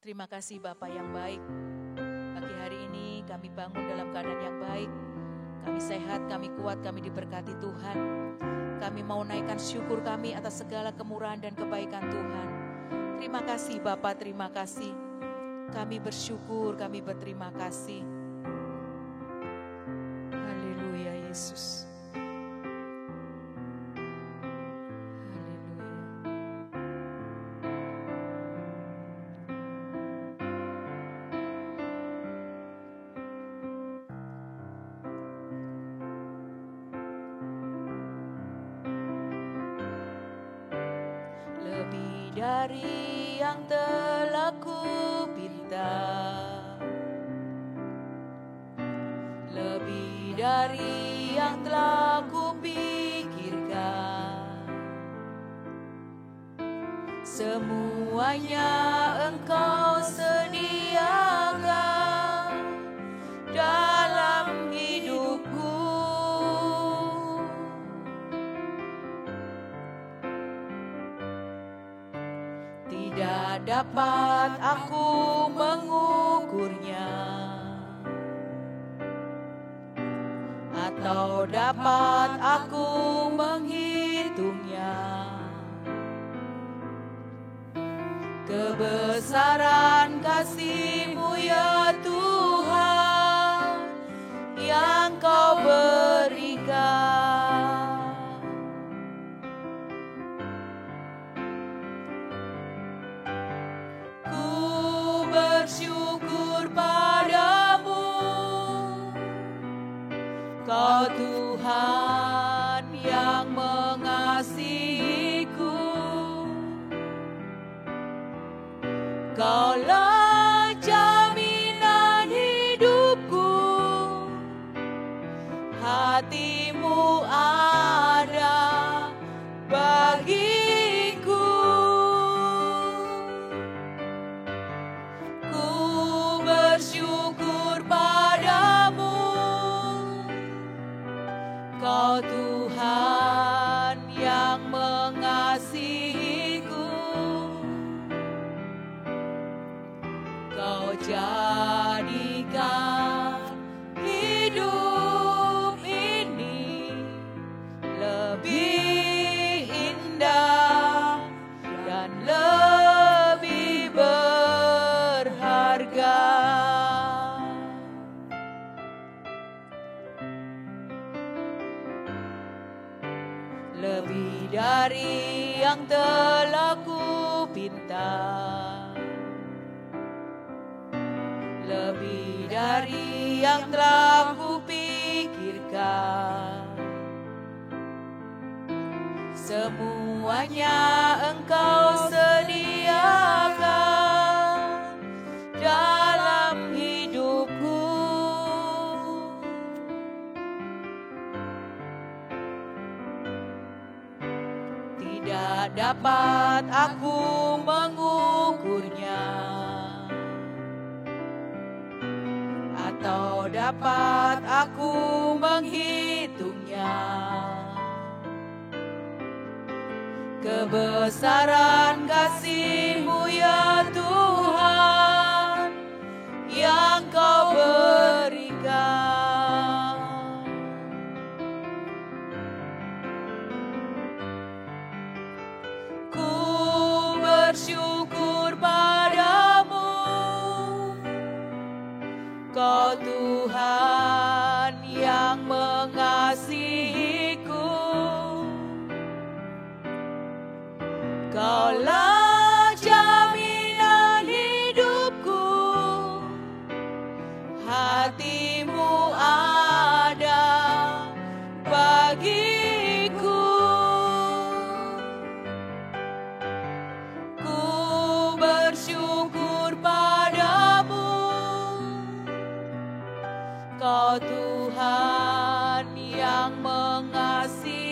Terima kasih Bapa yang baik. Pagi hari ini kami bangun dalam keadaan yang baik. Kami sehat, kami kuat, kami diberkati Tuhan. Kami mau naikkan syukur kami atas segala kemurahan dan kebaikan Tuhan. Terima kasih Bapa, terima kasih. Kami bersyukur, kami berterima kasih. Haleluya Yesus. Lebih dari yang telah kupinta, lebih dari yang telah kupikirkan, semuanya Engkau sediakan dalam hidupku. Tidak dapat aku mengukurnya, atau dapat aku menghitungnya. Kebesaran kasih-Mu ya Tuhan yang Kau berikan. Bersyukur padamu, Kau Tuhan yang mengasihiku. Kaulah jaminan hidupku, hati-Mu ada bagiku. Bersyukur padamu, Kau Tuhan yang mengasihiku. Kau jadikan hidup ini lebih indah dan lebih berharga. Lebih dari yang telah kupinta, lebih dari yang telah kupikirkan, semuanya Engkau sediakan dalam hidupku. Tidak dapat aku mengukurnya, atau dapat aku menghitungnya. Kebesaran kasih-Mu ya Tuhan yang Kau berikan. Ku bersyukur padamu, Kau Tuhan yang mengasihiku. Kaulah jaminan hidupku, hati-Mu ada bagiku. Ku bersyukur padamu, Kau Tuhan yang mengasihiku.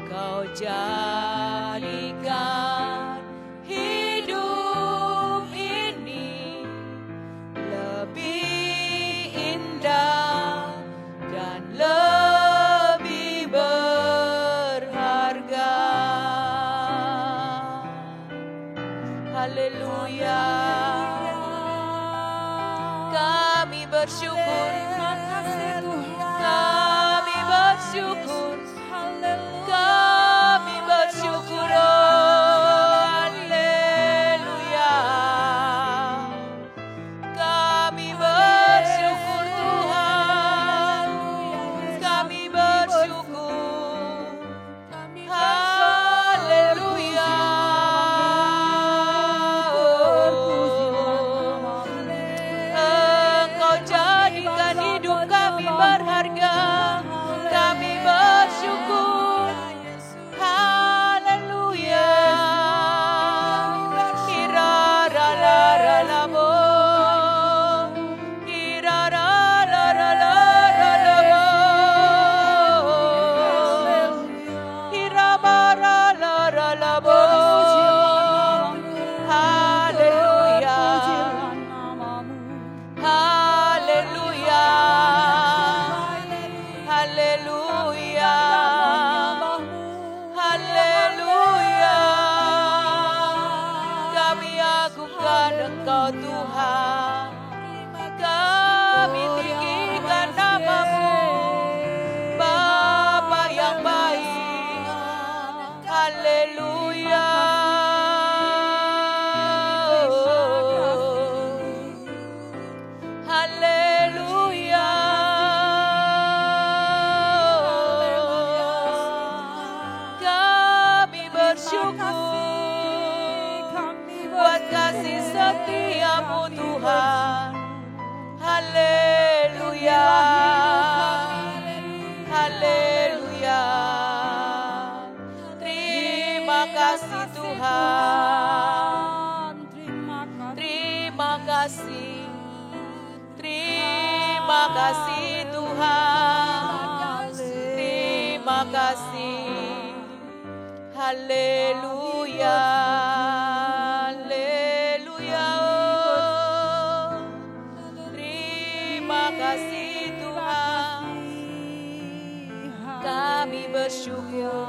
Kau jadikan hidup ini lebih indah dan lebih berharga. buat kasih setiamu Tuhan. Haleluya, haleluya. Terima kasih Tuhan, terima kasih, terima kasih Tuhan, terima kasih. Haleluya, haleluya. Terima kasih Tuhan, kami bersyukur.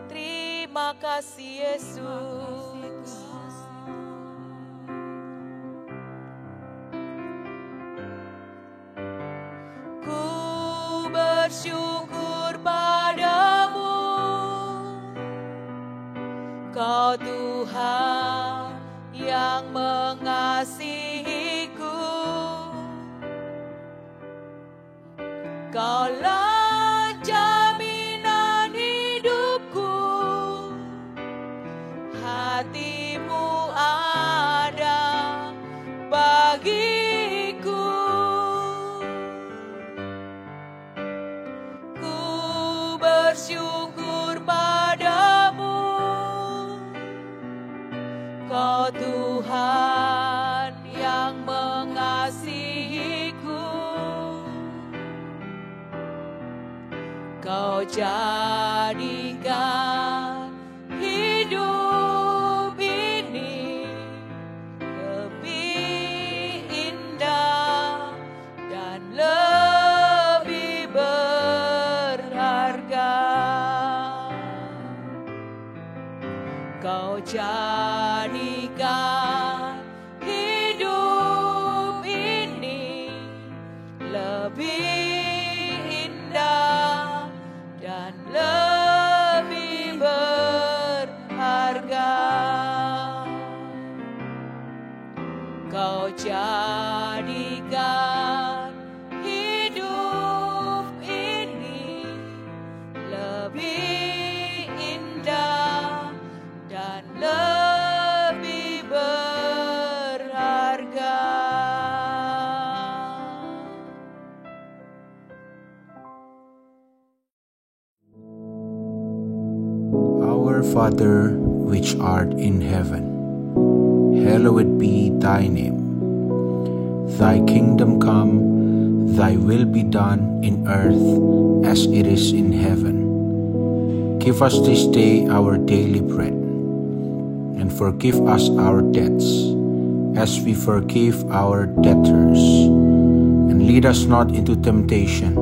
Terima kasih Yesus. Ku bersyukur padamu, Kau Tuhan yang mengasihiku. Kaulah jaminan hidupku, hatimu ada bagiku. Ku bersyukur padamu, Kau Tuhan yang mengasihiku. Kau jadikan hidup ini lebih indah dan lebih berharga. Kau jadikan hidup ini lebih indah dan lebih berharga. Kau jadikan hidup ini lebih indah dan lebih berharga. Our Father, which art in heaven, hallowed be thy name. Thy kingdom come, thy will be done in earth as it is in heaven. Give us this day our daily bread, and forgive us our debts, as we forgive our debtors. And lead us not into temptation,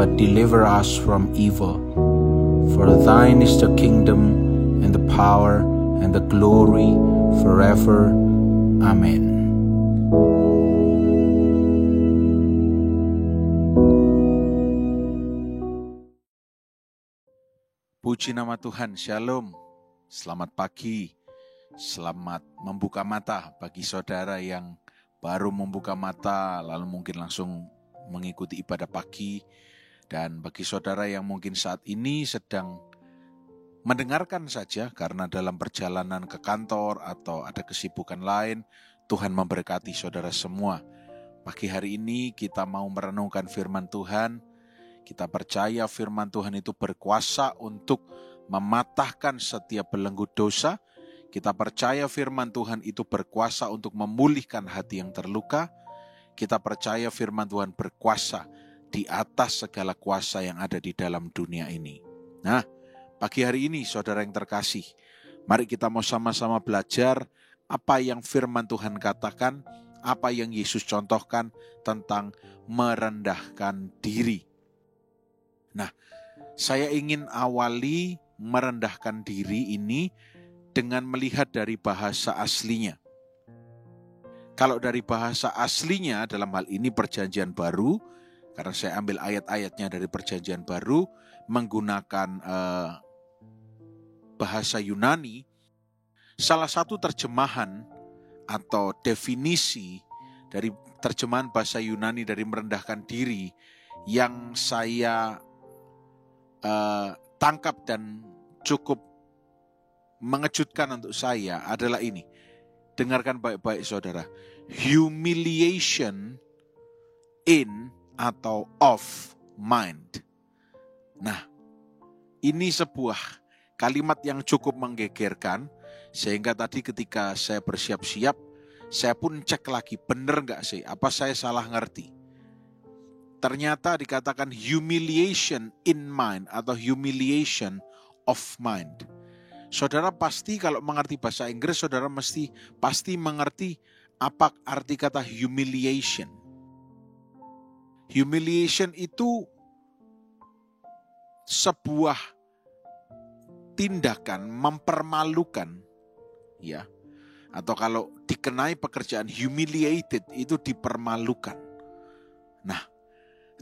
but deliver us from evil. For thine is the kingdom, and the power, and the glory, forever. Amen. Puji nama Tuhan, Shalom. Selamat pagi, selamat membuka mata bagi saudara yang baru membuka mata, lalu mungkin langsung mengikuti ibadah pagi. Dan bagi saudara yang mungkin saat ini sedang mendengarkan saja karena dalam perjalanan ke kantor atau ada kesibukan lain, Tuhan memberkati saudara semua. Pagi hari ini kita mau merenungkan firman Tuhan. Kita percaya firman Tuhan itu berkuasa untuk mematahkan setiap belenggu dosa. Kita percaya firman Tuhan itu berkuasa untuk memulihkan hati yang terluka. Kita percaya firman Tuhan berkuasa di atas segala kuasa yang ada di dalam dunia ini. Nah, pagi hari ini saudara yang terkasih, mari kita mau sama-sama belajar apa yang firman Tuhan katakan, apa yang Yesus contohkan tentang merendahkan diri. Nah, saya ingin awali merendahkan diri ini dengan melihat dari bahasa aslinya. Kalau dari bahasa aslinya dalam hal ini Perjanjian Baru, karena saya ambil ayat-ayatnya dari Perjanjian Baru menggunakan bahasa Yunani, salah satu terjemahan atau definisi dari terjemahan bahasa Yunani dari merendahkan diri yang saya tangkap dan cukup mengejutkan untuk saya adalah ini. Dengarkan baik-baik saudara. Humiliation in atau of mind. Nah, ini sebuah kalimat yang cukup menggegerkan, sehingga tadi ketika saya bersiap-siap, saya pun cek lagi, benar gak sih? Apa saya salah ngerti? Ternyata dikatakan humiliation in mind atau humiliation of mind. Saudara pasti kalau mengerti bahasa Inggris, saudara pasti mengerti apa arti kata humiliation. Humiliation itu sebuah tindakan mempermalukan, ya. Atau kalau dikenai pekerjaan humiliated itu dipermalukan. Nah,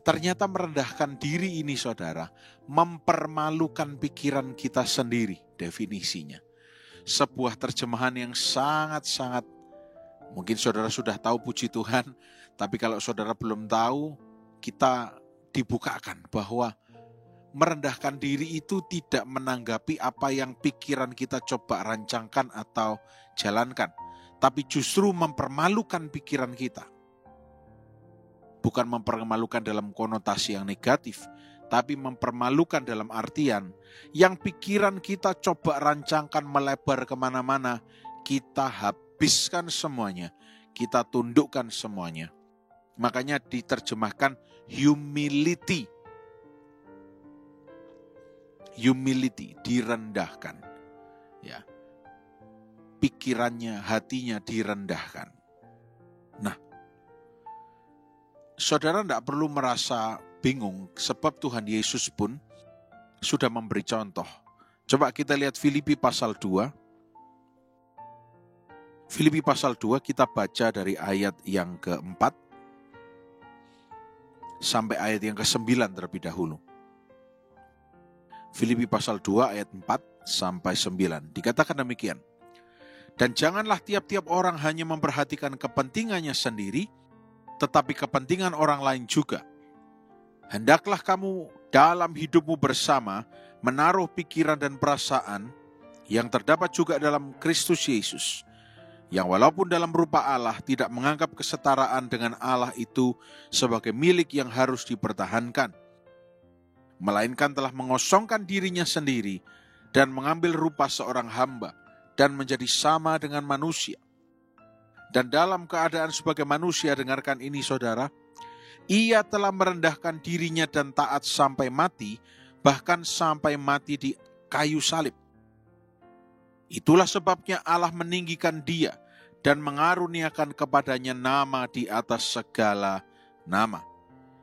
ternyata merendahkan diri ini saudara, mempermalukan pikiran kita sendiri definisinya. Sebuah terjemahan yang sangat-sangat, mungkin saudara sudah tahu puji Tuhan, tapi kalau saudara belum tahu, kita dibukakan bahwa merendahkan diri itu tidak menanggapi apa yang pikiran kita coba rancangkan atau jalankan, tapi justru mempermalukan pikiran kita. Bukan mempermalukan dalam konotasi yang negatif, tapi mempermalukan dalam artian yang pikiran kita coba rancangkan melebar kemana-mana, kita habiskan semuanya, kita tundukkan semuanya. Makanya diterjemahkan humility. Humility, direndahkan. Ya. Pikirannya, hatinya direndahkan. Nah, saudara tidak perlu merasa bingung, sebab Tuhan Yesus pun sudah memberi contoh. Coba kita lihat Filipi pasal 2. Filipi pasal 2 kita baca dari ayat yang ke-4 sampai ayat yang ke-9 terlebih dahulu. Filipi pasal 2 ayat 4 sampai 9. Dikatakan demikian. Dan janganlah tiap-tiap orang hanya memperhatikan kepentingannya sendiri, tetapi kepentingan orang lain juga. Hendaklah kamu dalam hidupmu bersama menaruh pikiran dan perasaan yang terdapat juga dalam Kristus Yesus, yang walaupun dalam rupa Allah tidak menganggap kesetaraan dengan Allah itu sebagai milik yang harus dipertahankan, melainkan telah mengosongkan dirinya sendiri dan mengambil rupa seorang hamba dan menjadi sama dengan manusia. Dan dalam keadaan sebagai manusia, dengarkan ini saudara, ia telah merendahkan dirinya dan taat sampai mati, bahkan sampai mati di kayu salib. Itulah sebabnya Allah meninggikan dia dan mengaruniakan kepadanya nama di atas segala nama.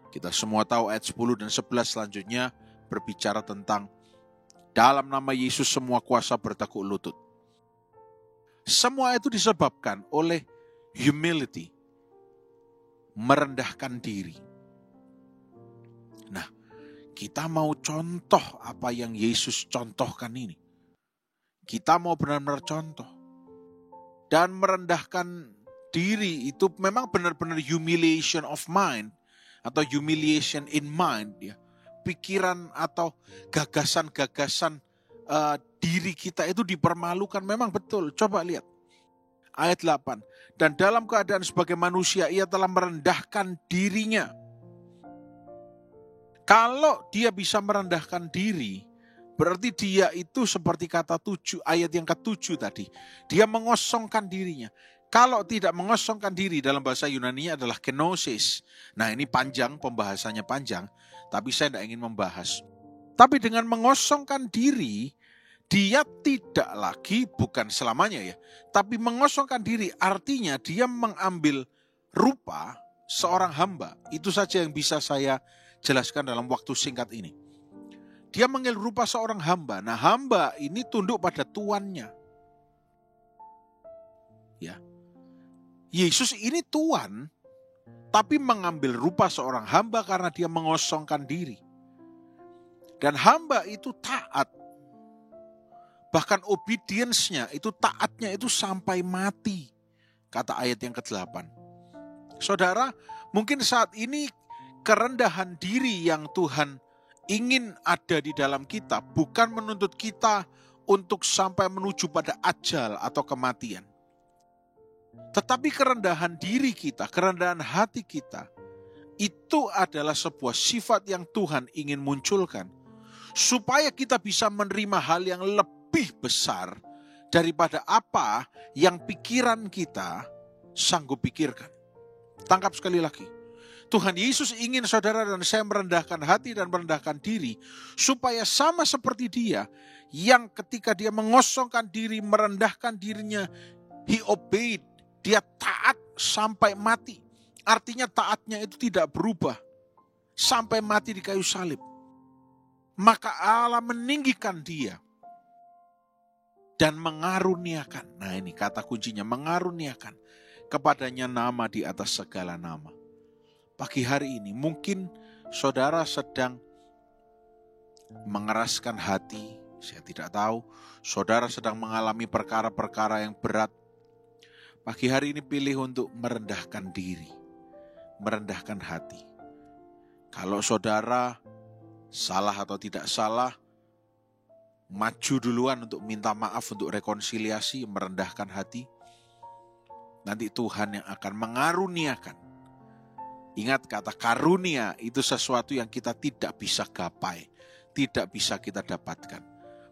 Kita semua tahu ayat 10 dan 11 selanjutnya berbicara tentang dalam nama Yesus semua kuasa bertekuk lutut. Semua itu disebabkan oleh humility, merendahkan diri. Nah, kita mau contoh apa yang Yesus contohkan ini. Kita mau benar-benar contoh. Dan merendahkan diri itu memang benar-benar humiliation of mind, atau humiliation in mind, ya. Pikiran atau gagasan-gagasan diri kita itu dipermalukan, memang betul. Coba lihat ayat 8. Dan dalam keadaan sebagai manusia ia telah merendahkan dirinya. Kalau dia bisa merendahkan diri, berarti dia itu seperti kata 7 ayat yang ke-7 tadi. Dia mengosongkan dirinya. Kalau tidak mengosongkan diri, dalam bahasa Yunani adalah kenosis. Nah, ini panjang, pembahasannya panjang, tapi saya tidak ingin membahas. Tapi dengan mengosongkan diri, dia tidak lagi, bukan selamanya ya, tapi mengosongkan diri artinya dia mengambil rupa seorang hamba. Itu saja yang bisa saya jelaskan dalam waktu singkat ini. Dia mengambil rupa seorang hamba. Nah, hamba ini tunduk pada tuannya. Ya. Yesus ini Tuhan, tapi mengambil rupa seorang hamba karena dia mengosongkan diri. Dan hamba itu taat. Bahkan obedience-nya, itu taatnya itu sampai mati. Kata ayat yang ke-8. Saudara, mungkin saat ini kerendahan diri yang Tuhan ingin ada di dalam kita, bukan menuntut kita untuk sampai menuju pada ajal atau kematian. Tetapi kerendahan diri kita, kerendahan hati kita, itu adalah sebuah sifat yang Tuhan ingin munculkan. Supaya kita bisa menerima hal yang lebih besar daripada apa yang pikiran kita sanggup pikirkan. Tangkap sekali lagi. Tuhan Yesus ingin saudara dan saya merendahkan hati dan merendahkan diri, supaya sama seperti Dia, yang ketika Dia mengosongkan diri, merendahkan dirinya, He obeyed, Dia taat sampai mati. Artinya taatnya itu tidak berubah, sampai mati di kayu salib. Maka Allah meninggikan Dia dan mengaruniakan, nah ini kata kuncinya, mengaruniakan kepadanya nama di atas segala nama. Pagi hari ini mungkin saudara sedang mengeraskan hati, saya tidak tahu. Saudara sedang mengalami perkara-perkara yang berat. Pagi hari ini pilih untuk merendahkan diri, merendahkan hati. Kalau saudara salah atau tidak salah, maju duluan untuk minta maaf, untuk rekonsiliasi, merendahkan hati. Nanti Tuhan yang akan mengaruniakan. Ingat, kata karunia itu sesuatu yang kita tidak bisa gapai, tidak bisa kita dapatkan.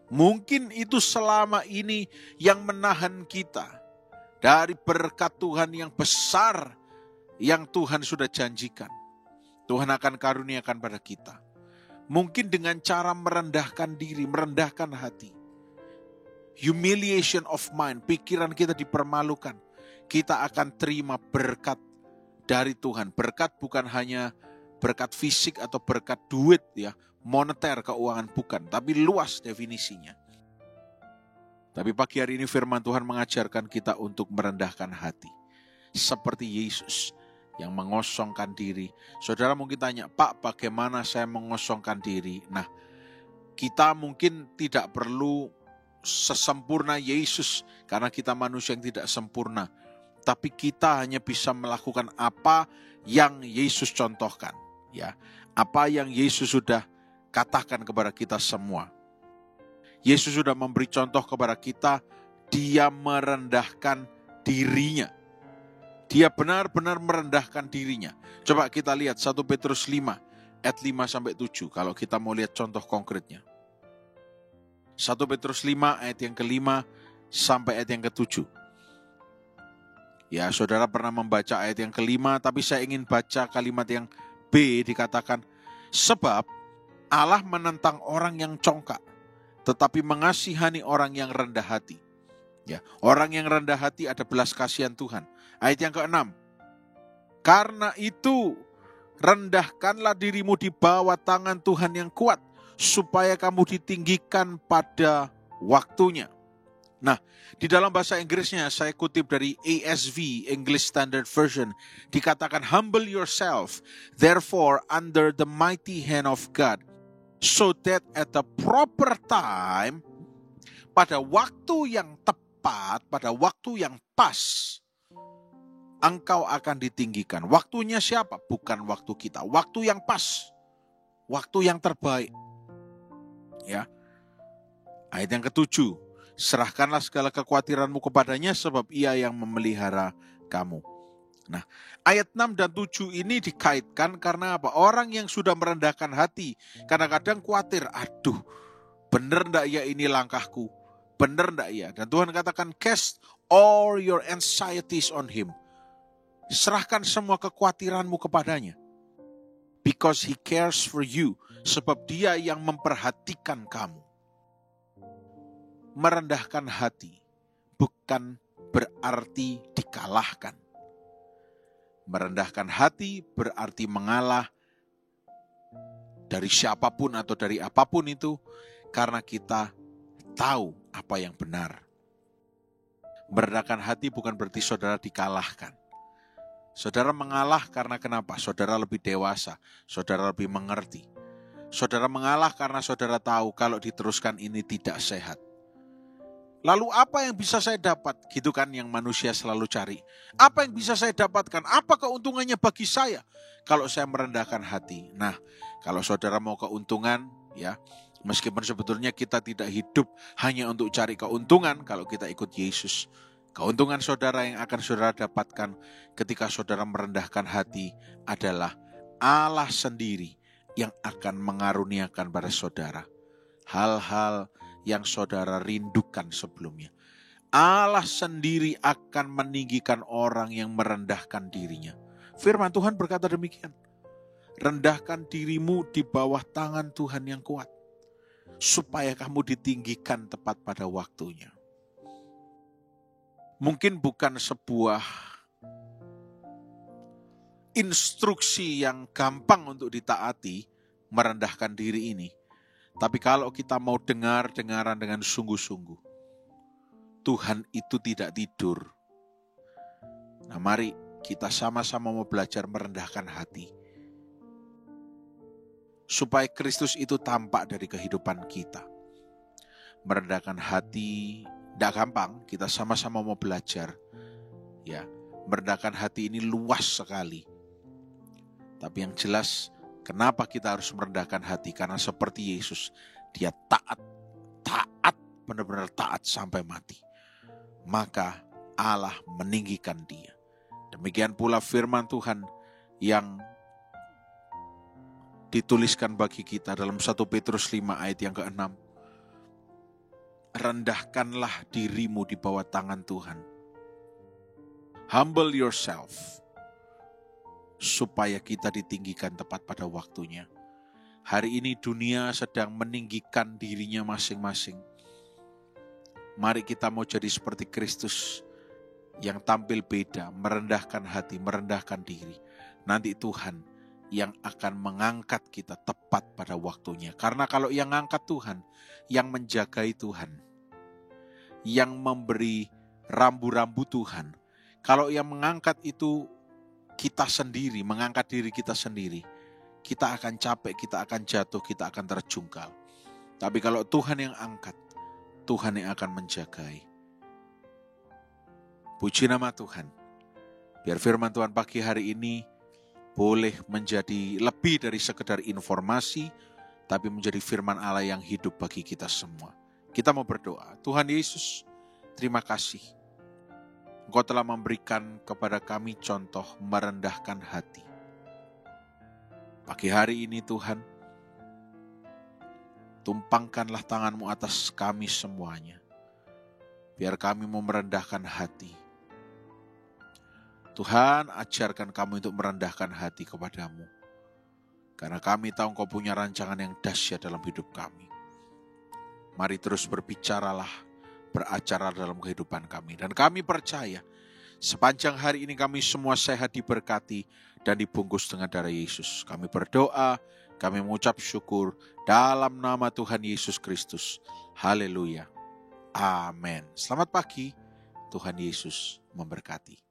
Mungkin itu selama ini yang menahan kita dari berkat Tuhan yang besar yang Tuhan sudah janjikan. Tuhan akan karuniakan pada kita. Mungkin dengan cara merendahkan diri, merendahkan hati. Humiliation of mind, pikiran kita dipermalukan. Kita akan terima berkat dari Tuhan. Berkat bukan hanya berkat fisik atau berkat duit, ya, moneter, keuangan, bukan. Tapi luas definisinya. Tapi pagi hari ini firman Tuhan mengajarkan kita untuk merendahkan hati. Seperti Yesus yang mengosongkan diri. Saudara mungkin tanya, Pak, bagaimana saya mengosongkan diri? Nah, kita mungkin tidak perlu sesempurna Yesus, karena kita manusia yang tidak sempurna. Tapi kita hanya bisa melakukan apa yang Yesus contohkan, ya. Apa yang Yesus sudah katakan kepada kita semua. Yesus sudah memberi contoh kepada kita, Dia merendahkan dirinya. Dia benar-benar merendahkan dirinya. Coba kita lihat 1 Petrus 5 ayat 5-7 kalau kita mau lihat contoh konkretnya. 1 Petrus 5 ayat yang ke-5 sampai ayat yang ke-7. Ya, saudara pernah membaca ayat yang ke-5, tapi saya ingin baca kalimat yang B, dikatakan, sebab Allah menentang orang yang congkak, tetapi mengasihani orang yang rendah hati. Ya, orang yang rendah hati ada belas kasihan Tuhan. Ayat yang ke-6, karena itu rendahkanlah dirimu di bawah tangan Tuhan yang kuat, supaya kamu ditinggikan pada waktunya. Nah, di dalam bahasa Inggrisnya saya kutip dari ASV, English Standard Version, dikatakan, humble yourself, therefore under the mighty hand of God, so that at the proper time, pada waktu yang tepat, pada waktu yang pas, engkau akan ditinggikan. Waktunya siapa? Bukan waktu kita. Waktu yang pas, waktu yang terbaik. Ya. Ayat yang ke-7, serahkanlah segala kekhawatiranmu kepadanya, sebab Ia yang memelihara kamu. Nah, ayat 6 dan 7 ini dikaitkan karena apa? Orang yang sudah merendahkan hati kadang-kadang khawatir, aduh, benar enggak ya ini langkahku? Benar enggak ya? Dan Tuhan katakan, cast all your anxieties on Him. Serahkan semua kekhawatiranmu kepadanya. Because He cares for you. Sebab Dia yang memperhatikan kamu. Merendahkan hati bukan berarti dikalahkan. Merendahkan hati berarti mengalah dari siapapun atau dari apapun itu, karena kita tahu apa yang benar. Merendahkan hati bukan berarti saudara dikalahkan. Saudara mengalah karena kenapa? Saudara lebih dewasa, saudara lebih mengerti. Saudara mengalah karena saudara tahu kalau diteruskan ini tidak sehat. Lalu apa yang bisa saya dapat? Gitu kan yang manusia selalu cari. Apa yang bisa saya dapatkan? Apa keuntungannya bagi saya kalau saya merendahkan hati? Nah, kalau saudara mau keuntungan, ya, Meskipun sebetulnya kita tidak hidup hanya untuk cari keuntungan kalau kita ikut Yesus. Keuntungan saudara yang akan saudara dapatkan ketika saudara merendahkan hati adalah Allah sendiri yang akan mengaruniakan pada saudara hal-hal yang saudara rindukan sebelumnya. Allah sendiri akan meninggikan orang yang merendahkan dirinya. Firman Tuhan berkata demikian. Rendahkan dirimu di bawah tangan Tuhan yang kuat, supaya kamu ditinggikan tepat pada waktunya. Mungkin bukan sebuah instruksi yang gampang untuk ditaati, merendahkan diri ini. Tapi kalau kita mau dengar-dengaran dengan sungguh-sungguh, Tuhan itu tidak tidur. Nah, mari kita sama-sama mau belajar merendahkan hati. Supaya Kristus itu tampak dari kehidupan kita. Merendahkan hati, tidak gampang, kita sama-sama mau belajar. Ya, merendahkan hati ini luas sekali. Tapi yang jelas, kenapa kita harus merendahkan hati? Karena seperti Yesus, dia taat, benar-benar taat sampai mati. Maka Allah meninggikan dia. Demikian pula firman Tuhan yang dituliskan bagi kita dalam 1 Petrus 5 ayat yang ke-6. Rendahkanlah dirimu di bawah tangan Tuhan. Humble yourself. Supaya kita ditinggikan tepat pada waktunya. Hari ini dunia sedang meninggikan dirinya masing-masing. Mari kita mau jadi seperti Kristus yang tampil beda, merendahkan hati, merendahkan diri. Nanti Tuhan yang akan mengangkat kita tepat pada waktunya. Karena kalau yang angkat Tuhan, yang menjagai Tuhan, yang memberi rambu-rambu Tuhan. Kalau yang mengangkat itu kita sendiri, mengangkat diri kita sendiri, kita akan capek, kita akan jatuh, kita akan terjungkal. Tapi kalau Tuhan yang angkat, Tuhan yang akan menjagai. Puji nama Tuhan. Biar firman Tuhan pagi hari ini boleh menjadi lebih dari sekedar informasi, tapi menjadi firman Allah yang hidup bagi kita semua. Kita mau berdoa. Tuhan Yesus, terima kasih. Engkau telah memberikan kepada kami contoh merendahkan hati. Pagi hari ini Tuhan, tumpangkanlah tangan-Mu atas kami semuanya. Biar kami mau merendahkan hati. Tuhan, ajarkan kami untuk merendahkan hati kepadamu. Karena kami tahu Engkau punya rancangan yang dahsyat dalam hidup kami. Mari terus berbicaralah, beracara dalam kehidupan kami. Dan kami percaya, sepanjang hari ini kami semua sehat, diberkati, dan dibungkus dengan darah Yesus. Kami berdoa, kami mengucap syukur dalam nama Tuhan Yesus Kristus. Haleluya. Amin. Selamat pagi, Tuhan Yesus memberkati.